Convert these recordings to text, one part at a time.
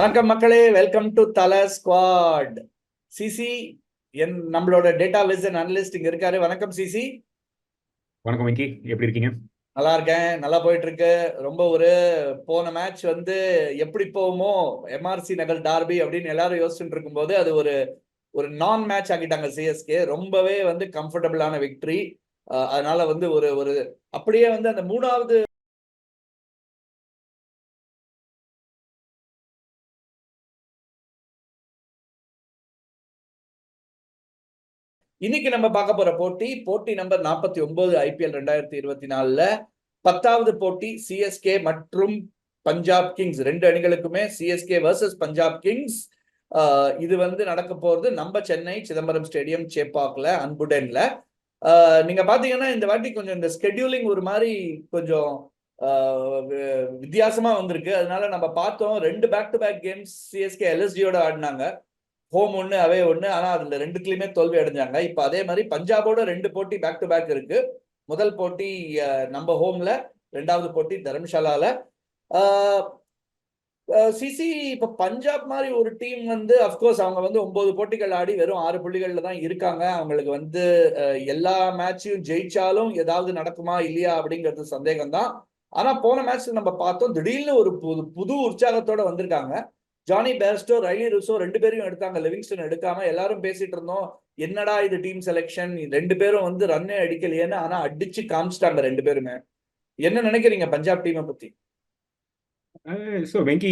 வணக்கம் மக்களே, welcome to தல ஸ்குவாட். சிசி நம்மளோட டேட்டா விசன் அனலிஸ்ட் இங்க இருக்காரு. வணக்கம் சிசி. வணக்கம் வெங்கி, எப்படி இருக்கீங்க? நல்லா இருக்கேன், நல்லா போயிட்டு இருக்கு. ரொம்ப போன மேட்ச் எப்படி போகுமோ எம்ஆர்சி நகர் டார்பி அப்படின்னு எல்லாரும் யோசிச்சுட்டு இருக்கும்போது அது ஒரு நான் மேட்ச் ஆகிட்டாங்க சிஎஸ்கே. ரொம்பவே கம்ஃபர்டபுளான விக்டரி. அதனால ஒரு ஒரு அப்படியே அந்த மூணாவது இன்னைக்கு நம்ம பார்க்க போற போட்டி நம்பர் 49 ஐபிஎல் 2024 10வது போட்டி சிஎஸ்கே மற்றும் பஞ்சாப் கிங்ஸ். ரெண்டு அணிகளுக்குமே சிஎஸ்கே வர்சஸ் பஞ்சாப் கிங்ஸ். இது நடக்க போறது நம்ம சென்னை சிதம்பரம் ஸ்டேடியம் சேப்பாக்ல அன்புடன்ல. நீங்க பாத்தீங்கன்னா இந்த வாட்டி கொஞ்சம் இந்த ஸ்கெடியூலிங் ஒரு மாதிரி கொஞ்சம் வித்தியாசமா வந்திருக்கு. அதனால நம்ம பார்த்தோம், ரெண்டு back to back games CSK எல்எஸ்டியோட ஆடினாங்க. ஹோம் ஒண்ணு அவே ஒண்ணு. ஆனா அதுல ரெண்டுக்குலயுமே தோல்வி அடைஞ்சாங்க. இப்ப அதே மாதிரி பஞ்சாபோட ரெண்டு போட்டி பேக் டு பேக் இருக்கு. முதல் போட்டி நம்ம ஹோம்ல, ரெண்டாவது போட்டி தர்மசாலால. சிசி இப்ப பஞ்சாப் மாதிரி ஒரு டீம் அப்கோர்ஸ் அவங்க 9 போட்டிகள் ஆடி வெறும் 6 புள்ளிகள்ல தான் இருக்காங்க. அவங்களுக்கு எல்லா மேட்சையும் ஜெயிச்சாலும் ஏதாவது நடக்குமா இல்லையா அப்படிங்கிறது சந்தேகம் தான். ஆனா போன மேட்ச் நம்ம பார்த்தோம், திடீர்னு ஒரு புது உற்சாகத்தோட வந்திருக்காங்க. ஜானி பேர்ஸ்டோ, ரைலி ருசோ ரெண்டு பேரையும் எடுத்தாங்க, லிவிங்ஸ்டன் எடுக்காம. எல்லாரும் பேசிட்டு இருந்தோம், என்னடா இது டீம் செலெக்ஷன், ரெண்டு பேரும் ரன்னே அடிக்கலையேன்னு. ஆனா அடிச்சு காமிச்சிட்டாங்க ரெண்டு பேருமே. என்ன நினைக்கிறீங்க பஞ்சாப் டீமை பத்தி? So Venki,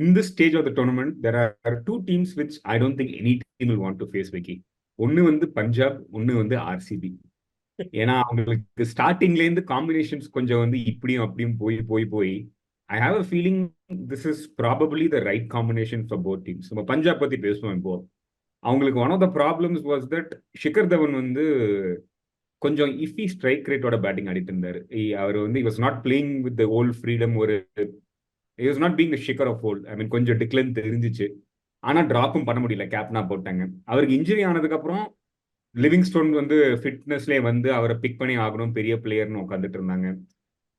in this stage of the tournament, there are two teams which I don't think any team will want to face, Venki. ஒன்னு பஞ்சாப், ஒன்னு ஆர்சிபி. ஏன்னா அவங்களுக்கு ஸ்டார்டிங்ல இருந்து காம்பினேஷன்ஸ் கொஞ்சம் இப்படியும் அப்படியும் போய் I have a feeling this is probably the right combination for both teams. நம்ம பஞ்சாப் பத்தி பேசுவோம் இப்போ. அவங்களுக்கு one of the problems was that Shikhar Dhawan கொஞ்சம் இஃபி ஸ்ட்ரைக் ரேட்டோட பேட்டிங் ஆடிட்டு இருந்தாரு. அவர் was not playing with the old freedom. Was not being the Shikhar of old. கொஞ்சம் டிக்ளைன் தெரிஞ்சிச்சு. ஆனா டிராப்பும் பண்ண முடியல, கேப்னா போட்டாங்க. அவருக்கு இன்ஜுரி ஆனதுக்கு அப்புறம் லிவிங்ஸ்டோன் ஃபிட்னஸ்லேயே அவரை பிக் பண்ணி ஆகணும், பெரிய பிளேயர்னு உட்காந்துட்டு இருந்தாங்க.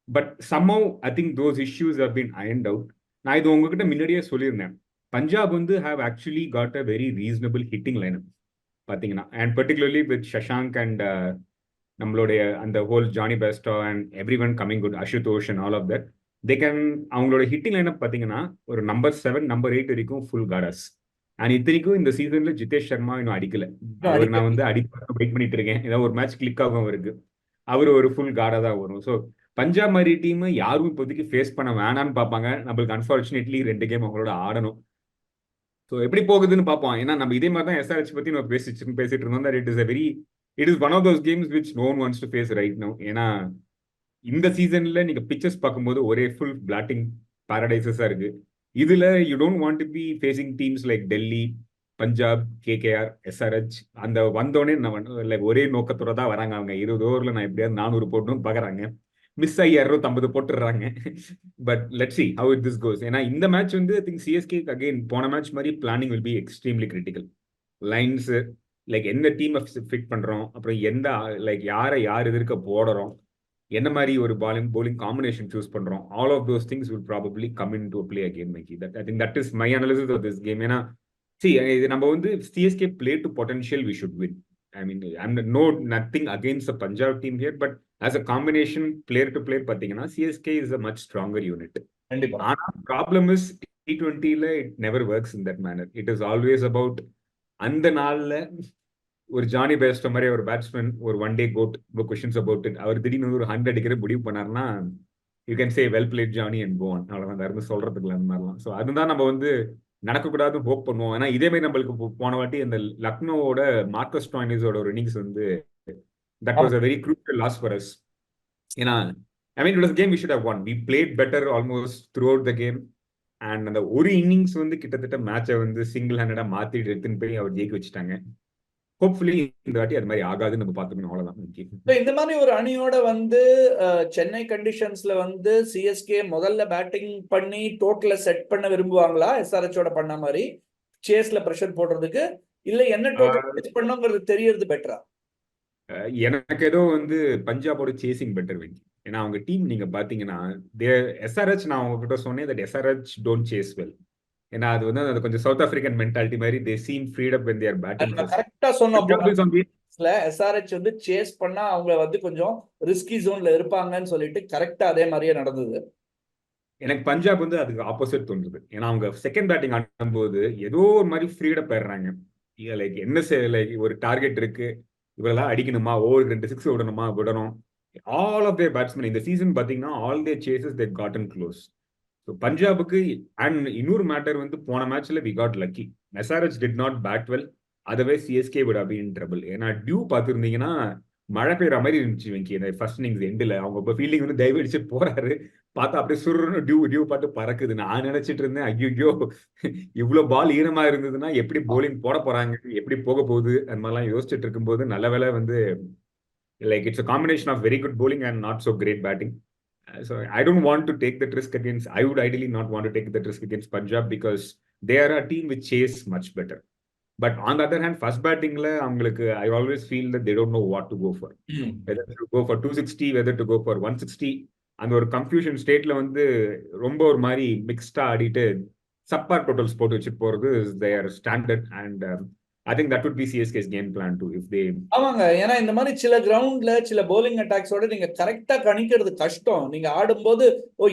But somehow I think those issues have been ironed out. நான் இது உங்ககிட்ட முன்னாடியே சொல்லியிருந்தேன். Punjab have actually got a very reasonable hitting lineup பார்த்தீங்கன்னா, and particularly with Shashank and நம்மளுடைய அந்த whole Johnny Bairstow and everyone coming good, Ashutosh and all of that, they can அவங்களோட hitting lineup பார்த்தீங்கன்னா ஒரு நம்பர் 7 நம்பர் 8 வரைக்கும் ஃபுல் கார்டர்ஸ். அண்ட் இத்தனைக்கும் இந்த சீசன்ல ஜிதேஷ் சர்மா இன்னும் அடிக்கல. அவர் நான் அடிக்க வெயிட் பண்ணிட்டு இருக்கேன், ஏதாவது ஒரு மேட்ச் கிளிக் ஆகும் அவருக்கு. அவர் ஒரு ஃபுல் கார்டா தான் வரும். ஸோ பஞ்சாப் மாதிரி டீம் யாரும் இப்போதைக்கு ஃபேஸ் பண்ண வேணான்னு பார்ப்பாங்க. நம்மளுக்கு அன்பார்ச்சுனேட்லி 2 கேம் அவங்களோட ஆடணும். ஸோ எப்படி போகுதுன்னு பார்ப்போம். ஏன்னா நம்ம இதே மாதிரி தான் எஸ்ஆர்ஹெச் பத்தி நம்ம பேசிட்டு இருந்தோம். It is one of those games which no one wants to face right now. ஏன்னா இந்த சீசன்ல நீங்க பிக்சர்ஸ் பார்க்கும்போது ஒரே ஃபுல் பிளாட்டிங் பாரடைசஸா இருக்கு. இதுல you don't want to be facing teams like Delhi, Punjab, KKR, SRH. அந்த வந்தோடனே லைக் ஒரே நோக்கத்தோட தான் வராங்க. அவங்க 20 ஓவர்ல நான் எப்படியாவது 400 போடணும்னு பாக்குறாங்க. மிஸ் ஆகி 250 போட்டுடுறாங்க. But let's see how it this goes. ஏன்னா இந்த match I think CSK again போன மேட்ச் மாதிரி planning will be extremely critical. Lines like எந்த டீம் ஃபிட் பண்றோம், அப்புறம் எந்த லைக் யார் எதிர்க்க போடுறோம், என்ன மாதிரி ஒரு bowling காம்பினேஷன் சூஸ் பண்றோம், all of those things will probably come into play again Mikey. I think that is my analysis of this game. ஏன்னா இது நம்ம CSK play to potential we should win. I'm nothing against the Punjab team here, but as a combination player to player பார்த்தீங்கன்னா CSK is a much stronger unit. ஆனா problem is T20ல it never works in that manner. It is always about அந்த நாள்ல ஒரு Johnny Bairstow மாதிரி ஒரு batsman ஒரு one day goat, questions about it. அவர் திடீர்னு ஒரு 100 அடிக்கிற முடிவு பண்ணாருன்னா you can say well played Jonny and go on. அவ்வளவுதான் இருந்து சொல்றதுக்குள்ள அந்த மாதிரிலாம். ஸோ அதுதான் நம்ம நடக்கக்கூடாது ஹோப் பண்ணுவோம். ஏன்னா இதே மாதிரி நம்மளுக்கு போன வாட்டி அந்த லக்னோவோட மார்க்கஸ் ஸ்டாய்னிஸோட ஒரு innings that was a very crucial loss for us. ஏன்னா it was a game we should have won. We played better almost throughout the game. And அந்த ஒரு இன்னிங்ஸ் கிட்டத்தட்ட மேட்சை சிங்கிள் ஹேண்டடா மாத்திட்டு எடுத்துன்னு போய் அவர் ஜெயிக்க வச்சுட்டாங்க. ஹோப்ஃபுல்லி இந்த வாட்டி அது மாதிரி ஆகாதுன்னு நம்ம பார்த்துக்கணும். அவ்வளவுதான். இந்த மாதிரி ஒரு அணியோட சென்னை கண்டிஷன்ஸ்ல சிஎஸ்கே முதல்ல பேட்டிங் பண்ணி டோட்டல செட் பண்ண விரும்புவாங்களா, எஸ்ஆர்ஹெச்சோட பண்ண மாதிரி சேஸ்ல பிரஷர் போடுறதுக்கு, இல்ல என்ன டோட்டல் பண்ணுங்கிறது தெரியறது பெட்டரா? எனக்கு ஏதோ பஞ்சாபோட சேசிங் பெட்டர் வெங்கி. ஏன்னா அவங்க டீம் நீங்க பாத்தீங்கன்னா எஸ்ஆர்ஹெச், நான் உங்ககிட்ட சொன்னேன் that SRH don't chase well. ஏன்னா அது வந்து அது கொஞ்சம் சவுத் ஆப்பிரிக்கன் மென்டாலிட்டி மாதிரி they seem freed up when they're batting first. கரெக்டா சொன்னோம். Punjab is on the SRH வந்து சேஸ் பண்ணா அவங்க வந்து கொஞ்சம் ரிஸ்கி ஜோன்ல இருப்பாங்கன்னு சொல்லிட்டு கரெக்டா அதே மாதிரியே நடந்தது. எனக்கு பஞ்சாப் வந்து அதுக்கு ஆப்போசிட் தோன்றுது. ஏன்னா அவங்க செகண்ட் பேட்டிங் ஆடும்போது ஏதோ ஒரு மாதிரி ஃப்ரீடப் பெறாங்க. லைக் என்ன லைக் ஒரு டார்கெட் இருக்கு, இவரெல்லாம் அடிக்கணுமா, ஓவருக்கு 2 6 விடணுமா, விடணும். ஆல் ஆஃப் தேர் பேட்ஸ்மேன் இந்த சீசன் பாத்தீங்கன்னா all their chases they gotten close. So பஞ்சாபுக்கு அண்ட் இன்னொரு மேட்டர் வந்து போன மேட்ச்ல we got lucky. SRH did not bat well, அதவே CSK would be in trouble. ஏன்னா டியூ பார்த்துருந்தீங்கன்னா மழை பெய்யுற மாதிரி இருந்துச்சு வெங்கி. இந்த ஃபர்ஸ்ட் இன்னிங்ஸ் எண்டில் அவங்க இப்போ ஃபீல்டிங் வந்து தயவு அடிச்சு போறாரு, பார்த்தா அப்படியே சுருன்னு டியூ பாட்டு பறக்குது. நான் நினைச்சிட்டு இருந்தேன் ஐயோ இவ்வளவு பால் ஈரமா இருந்ததுன்னா எப்படி போலிங் போட போறாங்க, எப்படி போக போகுது, அந்த மாதிரிலாம் யோசிச்சுட்டு இருக்கும்போது நல்ல வேளை வந்து like it's a combination of very good bowling and not so great batting. So I don't want to take that risk against. I would ideally not want to take that risk against Punjab because they are a team which chase much better. But on the other hand, first batting la அவங்களுக்கு I always feel that they don't know what to go for. Whether to go for 260, whether to go for 160. அந்த ஒரு confusion ஸ்டேட்ல வந்து ரொம்ப ஒரு மாதிரி மிக்ஸ்டா ஆடிட்டு சப்பார் totals போட்டு வச்சுட்டு போறது their standard. And I think that would be CSK's game plan too if they. ஆமாங்க. ஏன்னா இந்த மாதிரி சில கிரவுண்ட்ல சில போலிங் அட்டாக்ஸோட நீங்க கரெக்டா கணிக்கிறது கஷ்டம். நீங்க ஆடும்போது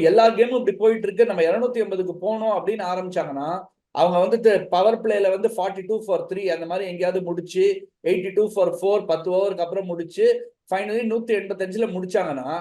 எல்லா கேமும் இப்படி போயிட்டு இருக்கு, நம்ம 280க்கு போனோம் அப்படின்னு ஆரம்பிச்சாங்கன்னா அவங்க வந்து பவர் பிளேல வந்து 42 for 3 அந்த மாதிரி எங்கேயாவது முடிச்சு 82 for 4 10 ஓவருக்கு அப்புறம் முடிச்சு ஃபைனலி 185ல முடிச்சாங்கன்னா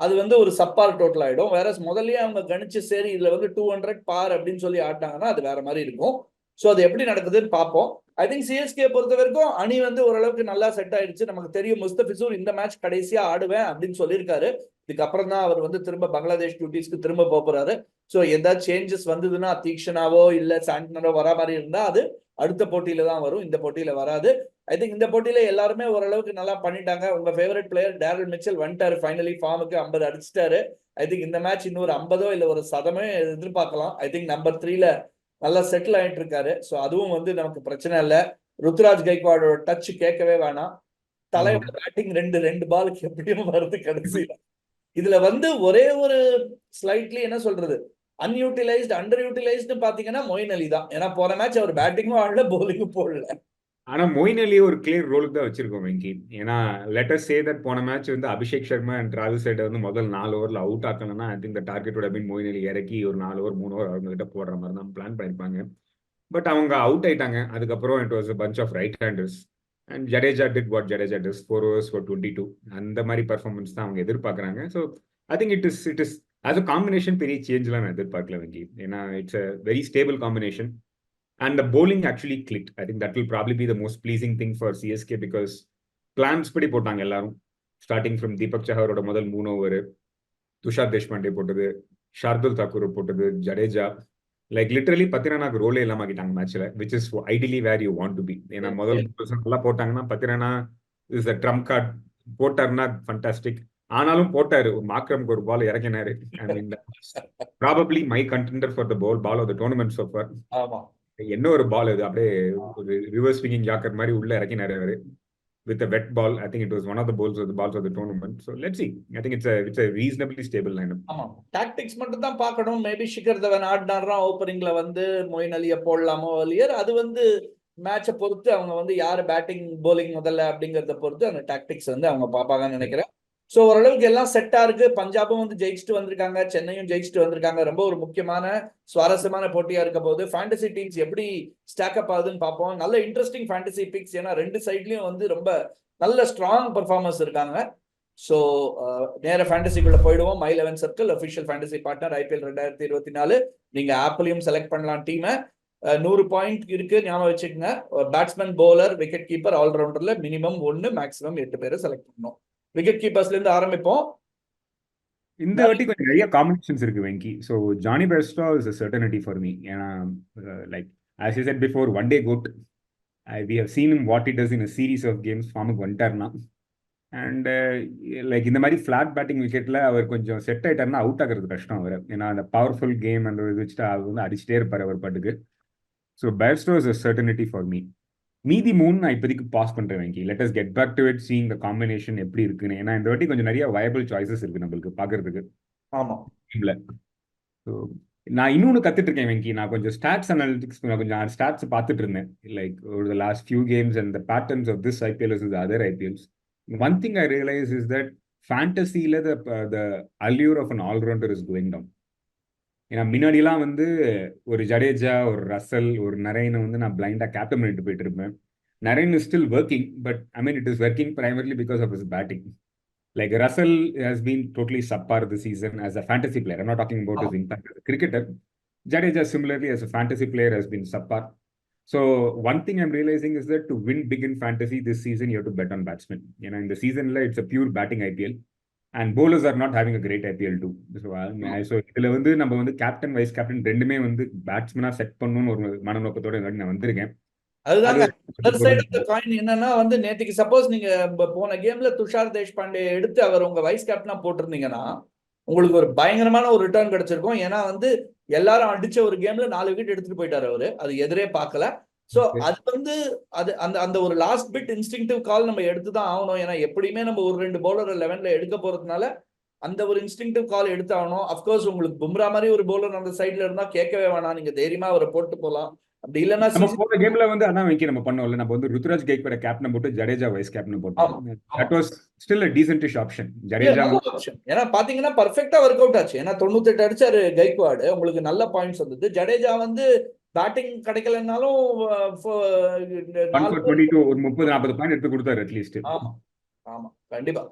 அது வந்து ஒரு சப்பார் டோட்டல் ஆயிடும். வேற முதல்லயே அவங்க கணிச்சு சரி இதுல வந்து 200 பார் அப்படின்னு சொல்லி ஆட்டாங்கன்னா அது வேற மாதிரி இருக்கும். ஸோ அது எப்படி நடக்குதுன்னு பார்ப்போம். ஐ திங்க் சிஎஸ்கே பொறுத்த வரைக்கும் அணி வந்து ஓரளவுக்கு நல்லா செட் ஆயிடுச்சு. நமக்கு தெரியும் முஸ்தபிசூர் இந்த மேட்ச் கடைசியா ஆடுவேன் அப்படின்னு சொல்லியிருக்காரு. இதுக்கப்புறம் தான் அவர் வந்து திரும்ப பங்களாதேஷ் டியூட்டிஸ்க்கு திரும்ப போறாரு. ஸோ ஏதாவது சேஞ்சஸ் வந்ததுன்னா தீக்ஷனாவோ இல்ல சாண்டனரோ வர மாதிரி இருந்தா அது அடுத்த போட்டியில தான் வரும், இந்த போட்டியில வராது. ஐ திங்க் இந்த போட்டியில எல்லாருமே ஓரளவுக்கு நல்லா பண்ணிட்டாங்க. உங்க ஃபேவரட் பிளேயர் டேரல் மிச்சல் வந்துட்டாரு ஃபைனலி ஃபார்முக்கு, 50 அடிச்சிட்டாரு. ஐ திங்க் இந்த மேட்ச் இன்னொரு 50ஓ இல்ல ஒரு சதமே எதிர்பார்க்கலாம். ஐ திங்க் நம்பர் 3ல நல்லா செட்டில் ஆயிட்டு இருக்காரு. ஸோ அதுவும் வந்து நமக்கு பிரச்சனை இல்லை. ருத்ராஜ் கைக்வாடோட டச் கேட்கவே வேணாம். தலையோட பேட்டிங் ரெண்டு பாலுக்கு எப்படியும் வருது கடைசியில. இதுல வந்து ஒரே ஒரு ஸ்லைட்லி என்ன சொல்றது அன்யூட்டிலைஸ்ட் அண்டர் யூட்டிலைஸ்டு பாத்தீங்கன்னா மொயின் அலி தான். ஏன்னா போன மேட்ச் அவர் பேட்டிங்கும் ஆடல போலிங்கும் போடல. ஆனா மொயின் அலி ஒரு கிளியர் ரோலுக்கு தான் வச்சிருக்கோம் வெங்கி. ஏன்னா லெட்டஸ் சே தட் போன மேட்ச் வந்து Abhishek Sharma and Travis head வந்து முதல் 4 ஓவர்ல அவுட் ஆக்கணும்னா ஐ திங்க் டார்கெட்டோட பின் மொயின் அலி இறக்கி ஒரு 4 ஓவர் 3 ஓவர் அவங்க கிட்ட போடுற மாதிரி தான் பிளான் பண்ணிருப்பாங்க. பட் அவங்க அவுட் ஆயிட்டாங்க. அதுக்கப்புறம் it was bunch of right handers and Jadeja did what Jadeja does 4 overs for 22. அந்த மாதிரி பர்ஃபார்மன்ஸ் தான் அவங்க எதிர்பார்க்குறாங்க. So I think it is as a combination பெரிய சேஞ்ச்லாம் நான் எதிர்பார்க்கல வெங்கி. ஏன்னா it's a very stable combination. And the bowling actually clicked. I think that will probably be the most pleasing thing for CSK because plans படி போட்டாங்க எல்லாரும். Starting from Deepak சஹரோட முதல் 3 over, Tushar Deshpande போட்டது, ஷார்துல் தாக்கூர் போட்டது, ஜடேஜா, லைக் லிட்டரலி பத்திரனாக்கு ரோலே இல்லாம ஆகிட்டாங்க மேட்ச்ல, which is ideally where you want to be. ஏன்னா முதல் நல்லா போட்டாங்கன்னா Pathirana is a trump card, போட்டாருன்னா ஃபண்டாஸ்டிக். ஆனாலும் போட்டாரு, ஒரு மாக்ரம்க்கு ஒரு பால் இறக்கினாரு. I mean probably my contender for the ball of the tournament so far. என்ன ஒரு பால் அது, அப்படியே ஒரு ரிவர்ஸ் ஸ்விங்கிங் ஜாக்கர் மாதிரி உள்ள இறக்கினாரு அவரு with a wet ball. I think it was one of the balls of the tournament. So let's see. I think it's a reasonably stable lineup. ஆமா, tactics மட்டும் தான் பார்க்கணும். மேபி ஷிகர் தவன் ஆடினார்னா ஓப்பனிங்ல வந்து மொயின் அலியை போடலாமோ வலியர், அது வந்து மேட்சை பொறுத்து அவங்க வந்து யாரு பேட்டிங் போலிங் முதல்ல அப்படிங்கறத பொறுத்து அந்த டாக்டிக்ஸ் வந்து அவங்க பார்ப்பாங்கன்னு நினைக்கிறேன். ஸோ ஓரளவுக்கு எல்லாம் செட்டா இருக்கு. பஞ்சாபும் வந்து ஜெயிச்சுட்டு வந்திருக்காங்க, சென்னையும் ஜெயிச்சுட்டு வந்திருக்காங்க. ரொம்ப ஒரு முக்கியமான சுவாரஸ்யமான போட்டியா இருக்க போது ஃபேண்டசி டீம்ஸ் எப்படி ஸ்டாக் அப் ஆகுதுன்னு பார்ப்போம். நல்ல இன்ட்ரெஸ்டிங் ஃபேண்டசி பிக்ஸ், ஏன்னா ரெண்டு சைட்லயும் வந்து ரொம்ப நல்ல ஸ்ட்ராங் பர்ஃபார்மன்ஸ் இருக்காங்க. ஸோ நேர ஃபேண்டசிக்குள்ள போயிடுவோம். My 11 circle official fantasy partner IPL 2024. நீங்க ஆப்பிளையும் செலக்ட் பண்ணலாம் டீமை. 100 பாயிண்ட் இருக்கு, ஞாபகம் வச்சுக்கோங்க. பேட்ஸ்மேன், பவுலர், விக்கெட் கீப்பர், ஆல்ரவுண்டர்ல மினிமம் 1 மேக்ஸிமம் 8 பேரை செலக்ட் பண்ணணும். விக்கெட் கீப்பர்ஸ்ல இருந்து ஆரம்பிப்போம். இந்த வாட்டி கொஞ்சம் நிறைய காம்பினேஷன்ஸ் இருக்கு Venky. So Jonny Bairstow is a certainty for me. ஏன்னா like as you said before, one day goat. We have seen what it does in a series of games. ஃபார்முக்கு வந்துட்டார்னா அண்ட் லைக் இந்த மாதிரி ஃபிளாட் பேட்டிங் விக்கெட்ல அவர் கொஞ்சம் set ஆயிட்டாருன்னா out ஆகிறது கஷ்டம் அவர். ஏன்னா அந்த பவர்ஃபுல் கேம் அந்த இது வச்சுட்டு அவர் வந்து அடிச்சுட்டே இருப்பார் அவர் பாட்டுக்கு. So Bairstow is a certainty for me. மீதி 3 நான் இப்போதைக்கு பாஸ் பண்றேன் Venky. Let us get back to it, seeing the combination எப்படி இருக்குன்னு. ஏன்னா இந்த வாட்டி கொஞ்சம் நிறைய வயபிள் சாய்ஸஸ் இருக்கு நம்மளுக்கு பாக்குறதுக்கு. ஆமா, இல்ல ஸோ நான் இன்னொன்னு கத்துட்டு இருக்கேன் வெங்கி. நான் கொஞ்சம் ஸ்டாட்ஸ் அனாலிட்டிக்ஸ் கொஞ்சம் ஸ்டாட்ஸ் பார்த்துட்டு இருந்தேன். Like over the last few games and the patterns of this IPL versus the other IPLs. One thing I realize is that fantasyல the allure of an all-rounder is going down. ஏன்னா முன்னாடிலாம் வந்து ஒரு ஜடேஜா, ஒரு Russell, ஒரு நரேனை வந்து நான் பிளைண்டா captain பண்ணிட்டு போயிட்டு இருப்பேன். Naren is still working, but I mean it is working primarily because of his batting. Like Russell has been totally subpar this season as a fantasy player. I'm not talking about his impact as a cricketer. Jadeja similarly as a fantasy player has been subpar. So one thing I'm realizing is that to win big in fantasy this season, you have to bet on batsmen. You know, in the season, it's a pure batting IPL. And bowlers are not having a great IPL too. So இதுல வந்து நம்ம வந்து captain vice captain ரெண்டுமே வந்து பேட்ஸ்மேனா set பண்ணணும்னு ஒரு மனநோக்கத்தோட நான் வந்திருக்கேன். அதுதாங்க அதர் சைடு ஆஃப் த அது காயின். என்னன்னா வந்து நேத்திக்கு சப்போஸ் நீங்க போன கேம்ல துஷார் தேஷ்பாண்டே எடுத்து அவர் உங்க வைஸ் கேப்டனா போட்டிருந்தீங்கன்னா உங்களுக்கு ஒரு பயங்கரமான ஒரு ரிட்டர்ன் கிடைச்சிருக்கும். ஏன்னா வந்து எல்லாரும் அடிச்ச ஒரு கேம்ல 4 விக்கெட் எடுத்துட்டு போயிட்டாரு அவரு. அது எதிரே பார்க்கல. சோ அது வந்து அது அந்த அந்த ஒரு லாஸ்ட் பிட் இன்ஸ்டிங்டிவ் கால் நம்ம எடுத்துதான் ஆகணும். ஏன்னா எப்படியுமே நம்ம ஒரு 2 பவுலர் 11ல எடுக்க போறதுனால அந்த ஒரு இன்ஸ்டிங்டிவ் கால் எடுத்து ஆகணும். அப்கோர்ஸ் உங்களுக்கு பும்ரா மாதிரி ஒரு பவுலர் அந்த சைட்ல இருந்தா கேட்கவே வேணாம், நீங்க தைரியமா அவரை போட்டு போலாம். அப்படி இல்லைன்னா நம்ம போன கேம்ல வந்து அதான் வைக்க நம்ம பண்ணோம்ல, நம்ம வந்து ருத்ராஜ் கைக்வாட கேப்டன் போட்டு ஜடேஜா வைஸ் கேப்டன் போட்டோம். That was still a decentish option. Jadeja option. ஏன்னா பாத்தீங்கன்னா பர்ஃபெக்டா ஒர்க் அவுட் ஆச்சு. ஏன்னா 98 அடிச்சாரு கைக்வாடு, உங்களுக்கு நல்ல பாயிண்ட்ஸ் வந்தது. ஜடேஜா வந்து பேட்டிங் கிடைக்கலனாலும் 122 ஒரு 30-40 பாயிண்ட் எடுத்து கொடுத்தாரு அட்லீஸ்ட். ஆமா ஆமா கண்டிப்பா.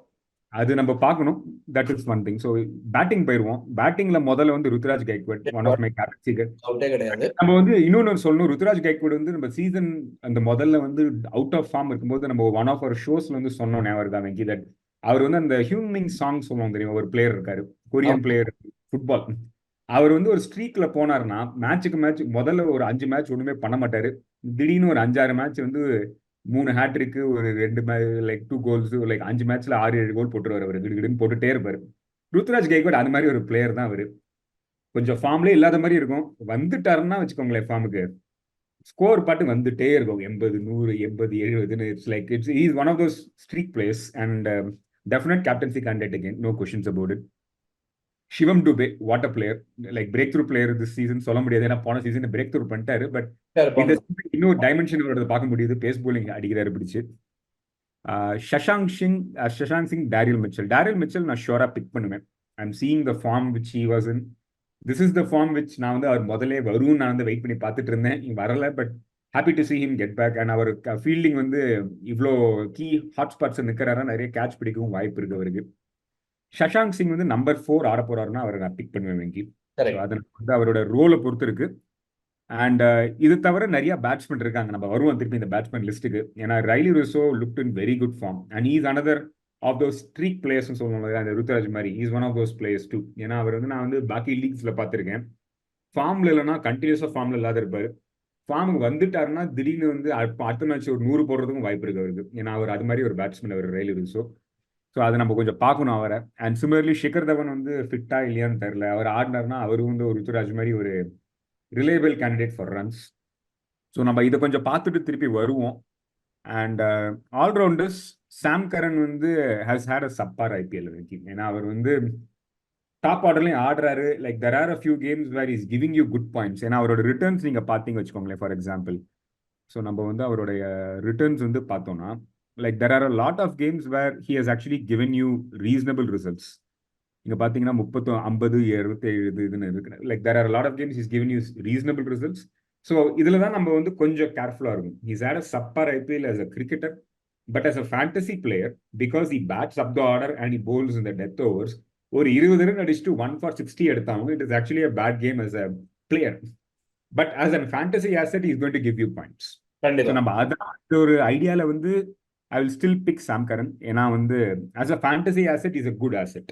அது நம்ம பார்க்கணும். That is one thing. So batting போயிருவோம். பேட்டிங்ல முதல்ல வந்து Ruturaj Gaikwad, one of my கேப்டன்சிகள். அவுட்டே கிடையாது. நம்ம வந்து இன்னொன்னு சொல்லணும், ருத்ராஜ் கைக்வாட் வந்து நம்ம சீசன் அந்த முதல்ல வந்து அவுட் ஆஃப் ஃபார்ம் இருக்கும்போது நம்ம ஒன் ஆஃப் அவர் ஷோஸ்ல வந்து சொன்னோம், ஞாபகம் தான் வெங்கி, தட் அவர் வந்து அந்த ஹியூமிங் சாங் சொல்லுவாங்க தெரியும், ஒரு பிளேயர் இருக்காரு, கொரியன் பிளேயர், ஃபுட்பால். அவர் வந்து ஒரு ஸ்ட்ரீக்ல போனாருன்னா மேட்சுக்கு மேட்ச் முதல்ல ஒரு 5 மேட்ச் ஒண்ணுமே பண்ண மாட்டாரு. திடீர்னு ஒரு 5-6 மேட்ச் வந்து 3 ஹேட்ரிக்கு, ஒரு 2 லைக் 2 கோல்ஸ், லைக் 5 மேட்ச்ல 6-7 கோல் போட்டுருவாரு. அவர் கிடுகிடுன்னு போட்டுட்டே இருப்பாரு. ருத்ராஜ் கைக்வாட் அந்த மாதிரி ஒரு பிளேயர் தான் அவரு. கொஞ்சம் ஃபார்ம்லேயே இல்லாத மாதிரி இருக்கும். வந்துட்டாருன்னா வச்சுக்கோங்களேன், ஃபார்முக்கு ஸ்கோர் பாட்டு வந்துட்டே இருக்கும். 80, 100, 80, 70. It's like is one of those streak players and definite captaincy candidate again, no questions about it. Shivam Dube, what a player, like breakthrough player this season சொல்ல முடியாது, ஏன்னா போன சீசன் பிரேக் த்ரூ பண்ணிட்டாரு. பட் இந்த இன்னொரு டைமென்ஷன் பார்க்க முடியுது, base polling அடிக்கிறாரு பிடிச்சு. சஷாங்க் சிங், டேரியல் மிச்சல் நான் ஷோரா பிக் பண்ணுவேன். I am seeing the form which he was in. This is the form which நான் வந்து அவர் முதலே வரும் நான் வந்து வெயிட் பண்ணி பார்த்துட்டு இருந்தேன், வரல. But happy to see him get back. And அவர் ஃபீல்டிங் வந்து இவ்வளோ கீ ஹாட்ஸ்பாட்ஸ் நிற்கிறாரா, நிறைய கேட்ச் பிடிக்கவும் வாய்ப்பு இருக்கு அவருக்கு. சஷாங்க் சிங் வந்து நம்பர் 4 ஆட போறாருன்னா அவரை நான் பிக் பண்ணுவேன் வெங்கி. அது வந்து அவரோட ரோலை பொறுத்து இருக்கு. அண்ட் இது தவிர நிறைய பேட்ஸ்மேன் இருக்காங்க, நம்ம வருவோம் திருப்பி இந்த பேட்ஸ்மேன் லிஸ்ட்டுக்கு. ஏன்னா Rilee Rossouw looked in very good form and is another of those streak players சொல்லுவாங்க, அந்த ருத்ராஜ் மாதிரி is one of those players too. ஏன்னா அவர் வந்து நான் வந்து பாக்கி லீக்ஸ்ல பார்த்துருக்கேன், ஃபார்ம்ல இல்லைன்னா கண்டினியூஸாக ஃபார்ம்ல இல்லாத இருப்பாரு. ஃபார்முக்கு வந்துட்டாருன்னா திடீர்னு வந்து அடுத்த மேட்ச் ஒரு 100 போடுறதுக்கும் வாய்ப்பு இருக்கு அவருக்கு. ஏன்னா அவர் அது மாதிரி ஒரு பேட்ஸ்மேன் அவர், ரைலி ருசோ. ஸோ அதை நம்ம கொஞ்சம் பார்க்கணும் அவரை. அண்ட் சிமிலர்லி ஷிகர் தவன் வந்து ஃபிட்டா இல்லையான்னு தெரியல. அவர் ஆடினார்னா அவரும் வந்து ஒரு ருத்துராஜ் மாதிரி ஒரு reliable candidate for runs. So நம்ம இதை கொஞ்சம் பார்த்துட்டு திருப்பி வருவோம். அண்ட் ஆல்ரவுண்டர்ஸ், சாம் கரன் வந்து has had a subpar IPL வரைக்கு. ஏன்னா அவர் வந்து டாப் ஆர்டர்லையும் ஆடுறாரு. Like there are a few games where is giving you good points. ஏன்னா அவரோட ரிட்டர்ன்ஸ் நீங்கள் பார்த்தீங்க வச்சுக்கோங்களேன், ஃபார் எக்ஸாம்பிள். ஸோ நம்ம வந்து அவருடைய ரிட்டர்ன்ஸ் வந்து பார்த்தோம்னா, like there are a lot of games where he has actually given you reasonable results. இங்க பாத்தீங்கன்னா 30, 50, 67 இதுன்னு இருக்கு. Like there are a lot of games he's given you reasonable results. So இதுல தான் நம்ம வந்து கொஞ்சம் கேர்ஃபுல்லா இருக்கும். He's had a subpar IPL as a cricketer, but as a fantasy player, because he bats up the order and he bowls in the death overs, ஒரு 20 run அடிச்சுட்டு 1 for 60 எடுத்தாங்க, it is actually a bad game as a player. But as a fantasy asset, he is going to give you points. So நம்ம அந்த ஒரு ஐடியால வந்து I will still pick Sam Curran. ஏன்னா வந்து as a fantasy asset is a good asset.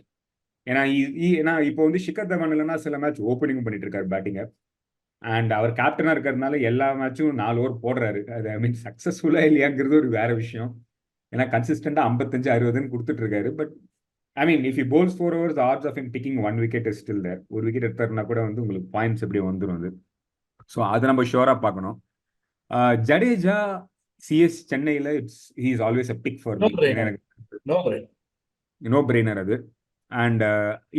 ஏன்னா இப்போ வந்து ஷிகர் தவன் இல்லைன்னா சில மேட்ச் ஓப்பனிங் பண்ணிட்டு இருக்காரு பேட்டிங்க. அண்ட் அவர் கேப்டனா இருக்கிறதுனால எல்லா மேட்சும் 4 ஓவர் போடுறாரு. அது ஐ மீன் சக்சஸ்ஃபுல்லா இல்லையாங்கிறது ஒரு வேற விஷயம். ஏன்னா கன்சிஸ்டண்டா 55, 60 கொடுத்துட்டு இருக்காரு. But I mean if you bowls 4 overs, the odds of him picking 1 wicket is still there. ஒரு விக்கெட் எடுத்தாருன்னா கூட வந்து உங்களுக்கு பாயிண்ட்ஸ் எப்படி வந்துடும் அது. ஸோ அதை நம்ம ஷோரா பார்க்கணும். ஜடேஜா சிஎஸ் சென்னையில் he is always a pick for me. No brainer அது. அண்ட்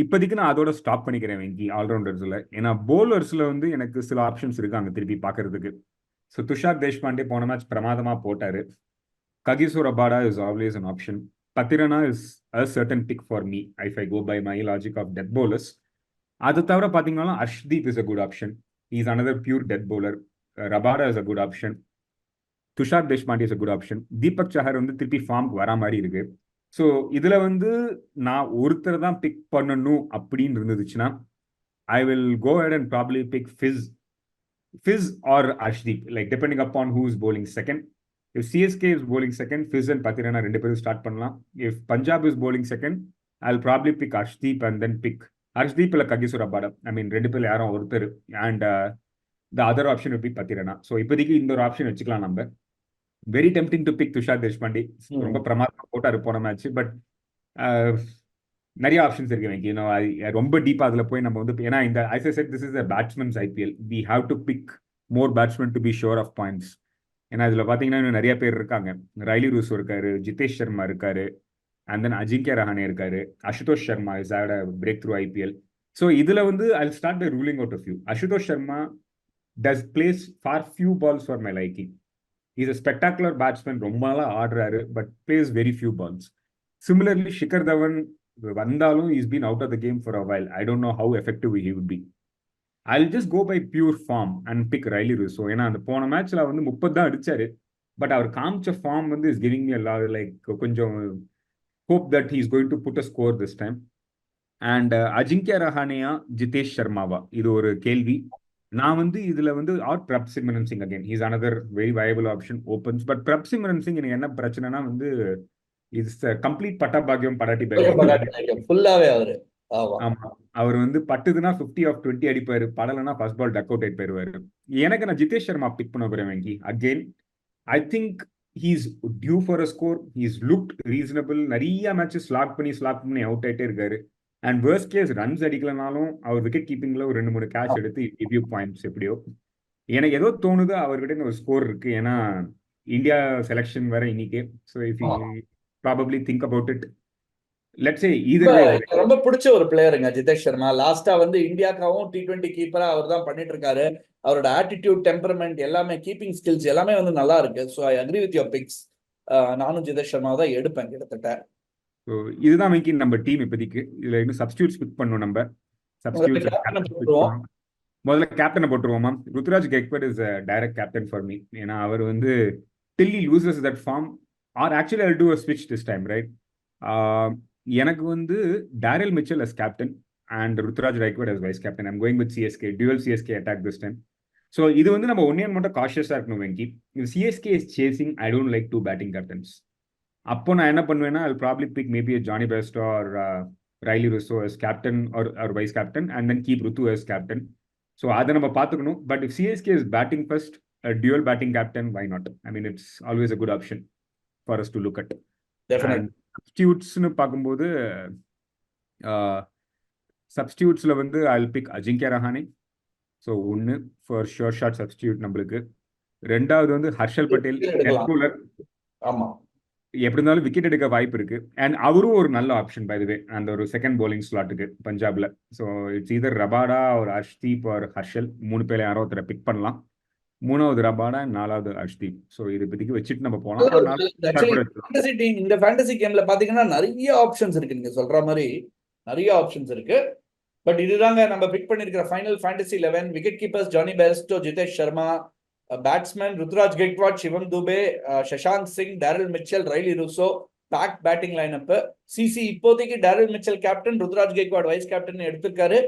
இப்போதைக்கு நான் அதோட ஸ்டாப் பண்ணிக்கிறேன் வெங்கி ஆல்ரவுண்டர்ஸில். ஏன்னா போலர்ஸில் வந்து எனக்கு சில ஆப்ஷன்ஸ் இருக்காங்க திருப்பி பார்க்கறதுக்கு. ஸோ துஷார் தேஷ்பாண்டே போன மேட்ச் பிரமாதமாக போட்டார். Kagiso Rabada is always an option. Pathirana is a certain pick for me if I go by my logic of death bowlers. அது தவிர பார்த்தீங்கன்னா Arshdeep is a good option. Is another pure death bowler. Rabada is a good option. Tushar Deshpande is a good option. Deepak Chahar வந்து திருப்பி ஃபார்முக்கு வரா மாதிரி இருக்கு. So இதுல வந்து நான் ஒருத்தர் தான் பிக் பண்ணணும் அப்படின்னு இருந்துச்சுன்னா I will go ahead and probably pick Fizz or Arshdeep, like depending upon who is bowling second. If CSK is bowling second, Fizz and Pathirana ரெண்டு பேரும் ஸ்டார்ட் பண்ணலாம். If Punjab is bowling second, I'll probably pick Arshdeep and then pick Arshdeep இல்ல Kagiso Rabada. I mean ரெண்டு பேர்ல யாரும் ஒருத்தர். And the other option would be Pathirana. So இப்போதைக்கு இந்த ஒரு ஆப்ஷன் வச்சுக்கலாம் நம்ம. Very tempting to pick Tushar Deshpande. ரொம்ப பிரமாதமா போட்டாரு போன மேட்ச். பட் நிறைய ஆப்ஷன்ஸ் இருக்கு எனக்கு. ரொம்ப டீப்பா அதுல போய் நம்ம வந்து ஏன்னா இந்த as I said, this is a batsman's IPL. We have to pick more batsmen to be sure of points. ஏன்னா இதுல பாத்தீங்கன்னா இன்னும் நிறைய பேர் இருக்காங்க. ரைலி ரூசோ இருக்காரு, ஜிதேஷ் சர்மா இருக்காரு, அண்ட் தென் அஜிங்கியா ரஹானே இருக்காரு, Ashutosh Sharma is had a breakthrough IPL. So இதுல வந்து I'll start by ruling out a few. Ashutosh Sharma does plays far few balls for my liking. He's a spectacular batsman, ரொம்ப நாளா ஆடுறாரு, but plays very few balls. Similarly, Shikhar Dhawan வந்தாலும் he's been out of the game for a while. I don't know how effective he would be. I'll just go by pure form and pick Riley Russo. ஏன்னா அந்த போன மேட்ச்ல வந்து 30 தான் அடிச்சாரு, but அவர் காமிச்ச form வந்து is giving me a lot, like கொஞ்சம் hope that he's going to put a score this time. And Ajinkya ரஹானேயா ஜிதேஷ் சர்மாவா, இது ஒரு கேள்வி. நான் வந்து இதுல வந்து or Prabhsimran Singh again, he's another very viable option opens. But Prabhsimran Singh எனக்கு என்ன பிரச்சனைனா வந்து இட்ஸ் கம்ப்ளீட் பட்டாபாகியம் படாட்டி ஃபுல்லாவே அவரு. ஆமா, அவர் வந்து பட்டுதுன்னா 50 of 20 அடிப்பாரு, படலைன்னா ஃபர்ஸ்ட் பால் டக் அவுட் ஆயிட்டு போயிருவாரு. எனக்கு நான் ஜிதேஷ் சர்மா பிக் பண்ண போறேன் Venky. Again I think he's due for a score. He's looked reasonable. நிறைய மேட்சஸ் ஸ்லாக் பண்ணி அவுட் ஆயிட்டே இருக்காரு. அண்ட் வேர்ஸ்ட் கேஸ் ரன்ஸ் அடிக்கலனாலும் அவர் விக்கெட் கீப்பிங்ல ஒரு 2-3 கேட்ச் எடுத்து கிவ் பாயிண்ட்ஸ் எப்படியோ. எனக்கு ஏதோ தோணுது அவர்கிட்ட ஒரு ஸ்கோர் இருக்கு. ஏன்னா இந்தியா செலெக்ஷன் வேற இன்னைக்கு. So if you probably think about it, let's say either way. ரொம்ப பிடிச்ச ஒரு பிளேயருங்க ஜிதேஷ் சர்மா. லாஸ்டா வந்து இந்தியாக்காவும் T20 கீப்பரா அவர் தான் பண்ணிட்டு இருக்காரு. அவரோட ஆட்டிடியூட், டெம்பரமெண்ட் எல்லாமே, கீப்பிங் ஸ்கில்ஸ் எல்லாமே வந்து நல்லா இருக்கு. So I agree with your picks. நானும் ஜிதேஷ் சர்மா தான் எடுப்பேன் கிட்டத்தட்ட. ஸோ இதுதான் வெங்கி நம்ம டீம் இப்போதைக்கு. இதுல இன்னும் சப்ஸ்டியூட்ஸ் பிக் பண்ணணும் நம்ம. முதல்ல கேப்டனை போட்டுருவோமா? Ruturaj Gaikwad is direct captain for me. ஏன்னா அவர் வந்து till he loses that form, or actually I'll do a switch this time, right? எனக்கு வந்து Daryl Mitchell as captain and Ruturaj Gaikwad as vice captain. I'm going with CSK, dual CSK attack this time. So இது வந்து நம்ம ஒன்னே மட்டும் காஷியஸா இருக்கணும் Venky. if CSK is chasing, I don't like two batting captains. அப்போ நான் என்ன பண்ணுவேன்னா I'll probably pick maybe a Johnny Bairstow or Riley Russo as captain or vice captain and then keep Rutu as captain. So அதை நம்ம பார்த்துக்கணும். But if CSK is batting first, a dual batting captain, why not? I mean, it's always a good option for us to look at. Definitely. Substitutes-னு பார்க்கும்போது substitutes-ல வந்து I'll pick Ajinkya Rahane. So ஒன்று for sure shot substitute நம்மளுக்கு. ரெண்டாவது வந்து Harshal Patel, death bowler. ஆமா, எப்படி இருந்தாலும் wicket எடுக்க வாய்ப்பு இருக்கு. அண்ட் அவரும் ஒரு நல்ல ஆப்ஷன் பை தி வே அந்த ஒரு செகண்ட் bowling ஸ்லாட்டுக்கு பஞ்சாப்ல. ஸோ இட்ஸ் either ரபாடா ஒரு அர்ஷ்தீப் ஒரு ஹர்ஷல், 3 பேர்ல யாரோ ஒருத்தரை பிக் பண்ணலாம். 3வது ரபாடா, 4வது அர்ஷ்தீப். ஸோ இது இப்போதைக்கு வச்சுட்டு நம்ம போகலாம். இந்த ஃபேண்டசி கேம்ல பாத்தீங்கன்னா நிறைய ஆப்ஷன்ஸ் இருக்கு. நீங்க சொல்ற மாதிரி நிறைய ஆப்ஷன்ஸ் இருக்கு. பட் இதுதாங்க நம்ம பிக் பண்ணிருக்கிற final fantasy 11. Wicket keepers Jonny Bairstow, Jitesh Sharma. Batsman Ruturaj Gaikwad, Shivam Dube, Shashank Singh, Daryl Mitchell, Rilee Rossouw. Pack batting lineup. CC இப்போதைக்கு Daryl Mitchell captain, Ruturaj Gaikwad vice captain எடுத்திருக்காரு.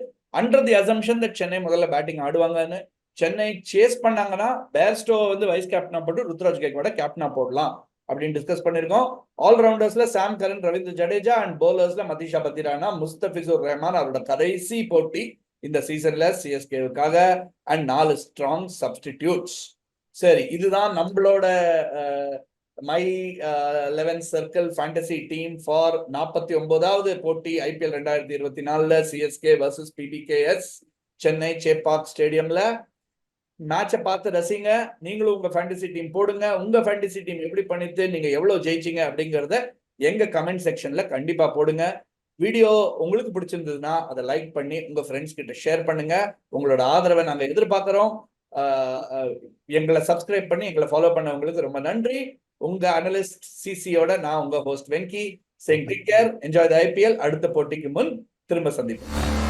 Under the assumption that Chennai முதல்ல பேட்டிங் ஆடுவாங்கன்னு. சென்னை சேஸ் பண்ணாங்கன்னா பேர்ஸ்டோ வந்து வைஸ் கேப்டனா போட்டு ருத்ராஜ் கெக்வாட கேப்டனா போடலாம் அப்படின்னு டிஸ்கஸ் பண்ணிருக்கோம். ஆல்ரவுண்டர்ஸ்ல Sam Curran, Ravindra Jadeja. And பவுலர்ஸ்ல மதிஷா பத்திரானா, முஸ்தபிசுர் ரஹ்மான். அவரோட கடைசி போட்டி இந்த சீசன்ல சிஎஸ்கேவுக்காக. And 4 strong substitutes. சரி, இதுதான் நம்மளோட my 11 circle fantasy team for 49வது போட்டி IPL 2024 CSK versus PBKS Chennai Chepauk ஸ்டேடியம்ல. மேட்சை பார்த்து ரசிங்க. நீங்களும் உங்க ஃபேண்டசி டீம் போடுங்க. உங்க ஃபேண்டசி டீம் எப்படி பண்ணிட்டு நீங்க எவ்வளவு ஜெயிச்சிங்க அப்படிங்கறத எங்க கமெண்ட் செக்ஷன்ல கண்டிப்பா போடுங்க. வீடியோ உங்களுக்கு பிடிச்சிருந்ததுன்னா அதை லைக் பண்ணி உங்க ஃப்ரெண்ட்ஸ் கிட்ட ஷேர் பண்ணுங்க. உங்களோட ஆதரவை நாங்க எதிர்பார்க்கிறோம். எங்களை சப்ஸ்கிரைப் பண்ணி எங்களை ஃபாலோ பண்ணவங்களுக்கு ரொம்ப நன்றி. உங்க அனலிஸ்ட் சிசியோட நான் உங்க host Venky. Take care, enjoy the IPL. அடுத்த போட்டிக்கு முன் திரும்ப சந்திப்போம்.